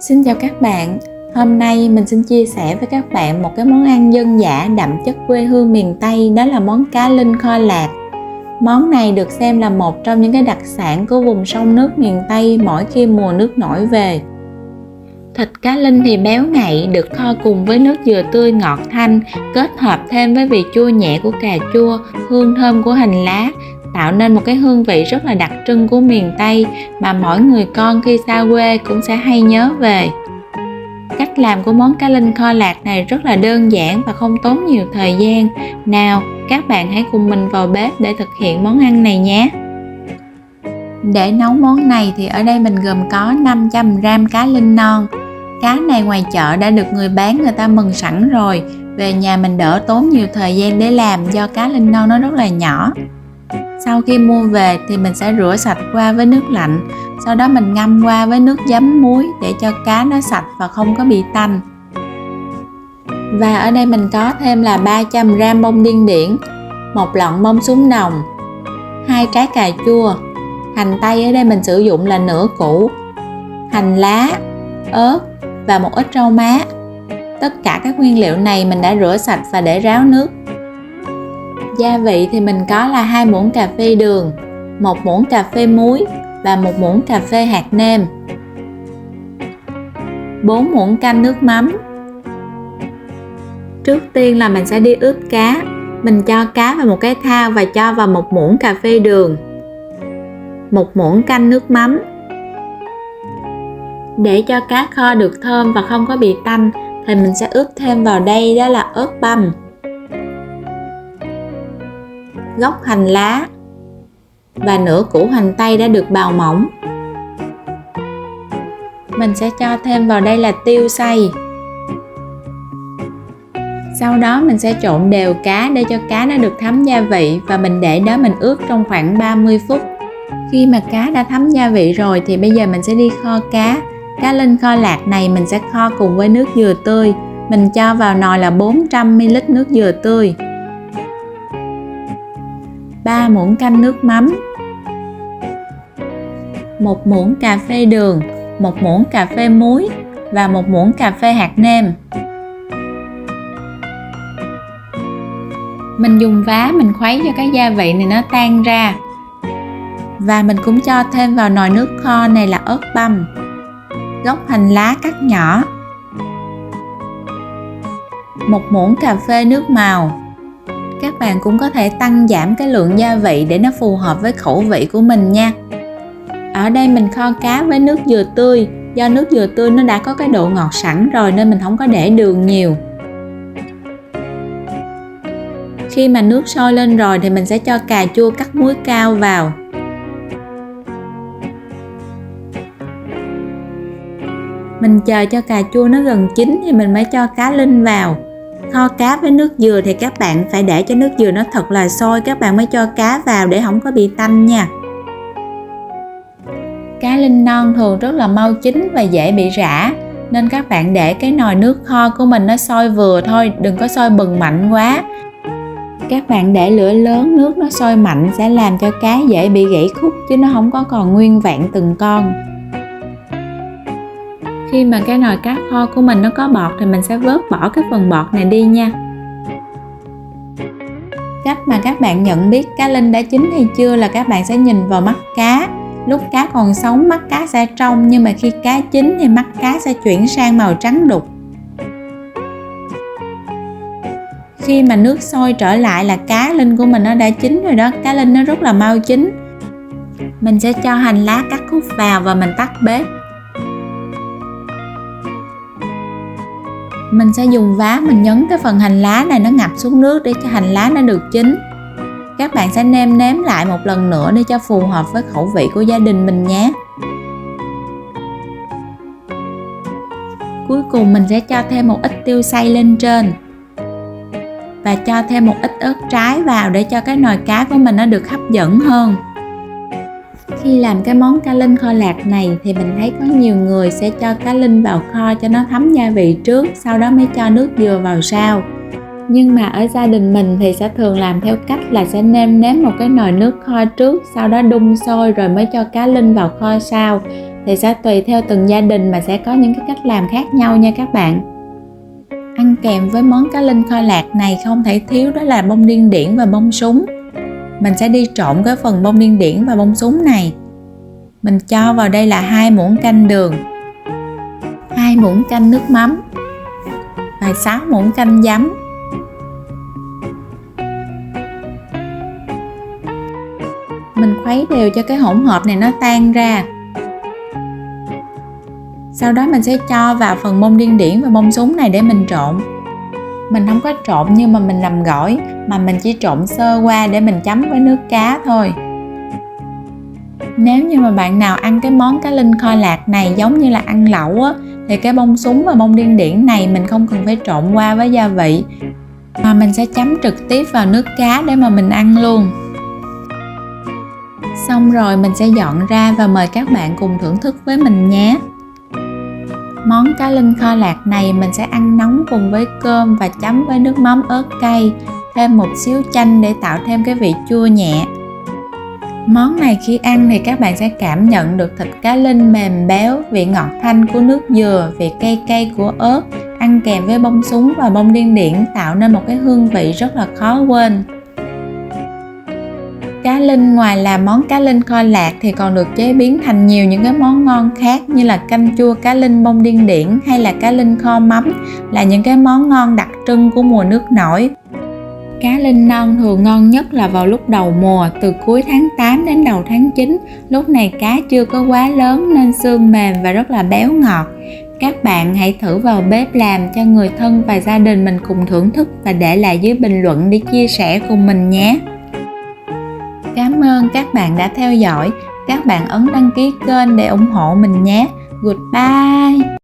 Xin chào các bạn, hôm nay mình xin chia sẻ với các bạn một cái món ăn dân dã đậm chất quê hương miền Tây, đó là món cá linh kho lạc. Món này được xem là một trong những cái đặc sản của vùng sông nước miền Tây mỗi khi mùa nước nổi về. Thịt cá linh thì béo ngậy, được kho cùng với nước dừa tươi ngọt thanh, kết hợp thêm với vị chua nhẹ của cà chua, hương thơm của hành lá, tạo nên một cái hương vị rất là đặc trưng của miền Tây mà mỗi người con khi xa quê cũng sẽ hay nhớ về. Cách làm của món cá linh kho lạc này rất là đơn giản và không tốn nhiều thời gian. Nào, các bạn hãy cùng mình vào bếp để thực hiện món ăn này nhé. Để nấu món này thì ở đây mình gồm có 500g cá linh non. Cá này ngoài chợ đã được người bán người ta mần sẵn rồi. Về nhà mình đỡ tốn nhiều thời gian để làm do cá linh non nó rất là nhỏ. Sau khi mua về thì mình sẽ rửa sạch qua với nước lạnh. Sau đó mình ngâm qua với nước giấm muối để cho cá nó sạch và không có bị tanh. Và ở đây mình có thêm là 300g bông điên điển, một lọn bông súng đồng, 2 trái cà chua, hành tây ở đây mình sử dụng là nửa củ, hành lá, ớt và một ít rau má. Tất cả các nguyên liệu này mình đã rửa sạch và để ráo nước. Gia vị thì mình có là 2 muỗng cà phê đường, 1 muỗng cà phê muối và 1 muỗng cà phê hạt nêm, 4 muỗng canh nước mắm. Trước tiên là mình sẽ đi ướp cá. Mình cho cá vào một cái thau và cho vào 1 muỗng cà phê đường, 1 muỗng canh nước mắm. Để cho cá kho được thơm và không có bị tanh thì mình sẽ ướp thêm vào đây đó là ớt băm, gốc hành lá và nửa củ hành tây đã được bào mỏng. Mình sẽ cho thêm vào đây là tiêu xay. Sau đó mình sẽ trộn đều cá để cho cá nó được thấm gia vị và mình để đó mình ướp trong khoảng 30 phút. Khi mà cá đã thấm gia vị rồi thì bây giờ mình sẽ đi kho cá. Cá linh kho lạc này mình sẽ kho cùng với nước dừa tươi. Mình cho vào nồi là 400ml nước dừa tươi, 3 muỗng canh nước mắm, 1 muỗng cà phê đường, 1 muỗng cà phê muối và 1 muỗng cà phê hạt nêm. Mình dùng vá mình khuấy cho cái gia vị này nó tan ra. Và mình cũng cho thêm vào nồi nước kho này là ớt băm, gốc hành lá cắt nhỏ, 1 muỗng cà phê nước màu. Các bạn cũng có thể tăng giảm cái lượng gia vị để nó phù hợp với khẩu vị của mình nha. Ở đây mình kho cá với nước dừa tươi. Do nước dừa tươi nó đã có cái độ ngọt sẵn rồi nên mình không có để đường nhiều. Khi mà nước sôi lên rồi thì mình sẽ cho cà chua cắt muối cao vào. Mình chờ cho cà chua nó gần chín thì mình mới cho cá linh vào. Kho cá với nước dừa thì các bạn phải để cho nước dừa nó thật là sôi, các bạn mới cho cá vào để không có bị tanh nha. Cá linh non thường rất là mau chín và dễ bị rã, nên các bạn để cái nồi nước kho của mình nó sôi vừa thôi, đừng có sôi bừng mạnh quá. Các bạn để lửa lớn, nước nó sôi mạnh sẽ làm cho cá dễ bị gãy khúc chứ nó không có còn nguyên vẹn từng con. Khi mà cái nồi cá kho của mình nó có bọt thì mình sẽ vớt bỏ cái phần bọt này đi nha. Cách mà các bạn nhận biết cá linh đã chín hay chưa là các bạn sẽ nhìn vào mắt cá. Lúc cá còn sống mắt cá sẽ trong, nhưng mà khi cá chín thì mắt cá sẽ chuyển sang màu trắng đục. Khi mà nước sôi trở lại là cá linh của mình nó đã chín rồi đó, cá linh nó rất là mau chín. Mình sẽ cho hành lá cắt khúc vào và mình tắt bếp. Mình sẽ dùng vá mình nhấn cái phần hành lá này nó ngập xuống nước để cho hành lá nó được chín. Các bạn sẽ nêm nếm lại một lần nữa để cho phù hợp với khẩu vị của gia đình mình nhé. Cuối cùng mình sẽ cho thêm một ít tiêu xay lên trên. Và cho thêm một ít ớt trái vào để cho cái nồi cá của mình nó được hấp dẫn hơn. Khi làm cái món cá linh kho lạc này thì mình thấy có nhiều người sẽ cho cá linh vào kho cho nó thấm gia vị trước, sau đó mới cho nước dừa vào sau. Nhưng mà ở gia đình mình thì sẽ thường làm theo cách là sẽ nêm nếm một cái nồi nước kho trước, sau đó đun sôi rồi mới cho cá linh vào kho sau. thì sẽ tùy theo từng gia đình mà sẽ có những cái cách làm khác nhau nha các bạn. Ăn kèm với món cá linh kho lạc này không thể thiếu đó là bông điên điển và bông súng. Mình sẽ đi trộn cái phần bông điên điển và bông súng này. Mình cho vào đây là 2 muỗng canh đường, 2 muỗng canh nước mắm và 6 muỗng canh giấm. Mình khuấy đều cho cái hỗn hợp này nó tan ra. Sau đó mình sẽ cho vào phần bông điên điển và bông súng này để mình trộn. Mình không có trộn nhưng mà mình làm gỏi, mà mình chỉ trộn sơ qua để mình chấm với nước cá thôi. Nếu như mà bạn nào ăn cái món cá linh kho lạc này giống như là ăn lẩu á, thì cái bông súng và bông điên điển này mình không cần phải trộn qua với gia vị, mà mình sẽ chấm trực tiếp vào nước cá để mà mình ăn luôn. Xong rồi mình sẽ dọn ra và mời các bạn cùng thưởng thức với mình nhé. Món cá linh kho lạc này mình sẽ ăn nóng cùng với cơm và chấm với nước mắm ớt cay, thêm một xíu chanh để tạo thêm cái vị chua nhẹ. Món này khi ăn thì các bạn sẽ cảm nhận được thịt cá linh mềm béo, vị ngọt thanh của nước dừa, vị cay cay của ớt, ăn kèm với bông súng và bông điên điển tạo nên một cái hương vị rất là khó quên. Cá linh ngoài làm món cá linh kho lạc thì còn được chế biến thành nhiều những cái món ngon khác như là canh chua cá linh bông điên điển hay là cá linh kho mắm, là những cái món ngon đặc trưng của mùa nước nổi. Cá linh non thường ngon nhất là vào lúc đầu mùa, từ cuối tháng 8 đến đầu tháng 9. Lúc này cá chưa có quá lớn nên xương mềm và rất là béo ngọt. Các bạn hãy thử vào bếp làm cho người thân và gia đình mình cùng thưởng thức và để lại dưới bình luận để chia sẻ cùng mình nhé. Cảm ơn các bạn đã theo dõi. Các bạn ấn đăng ký kênh để ủng hộ mình nhé. Goodbye!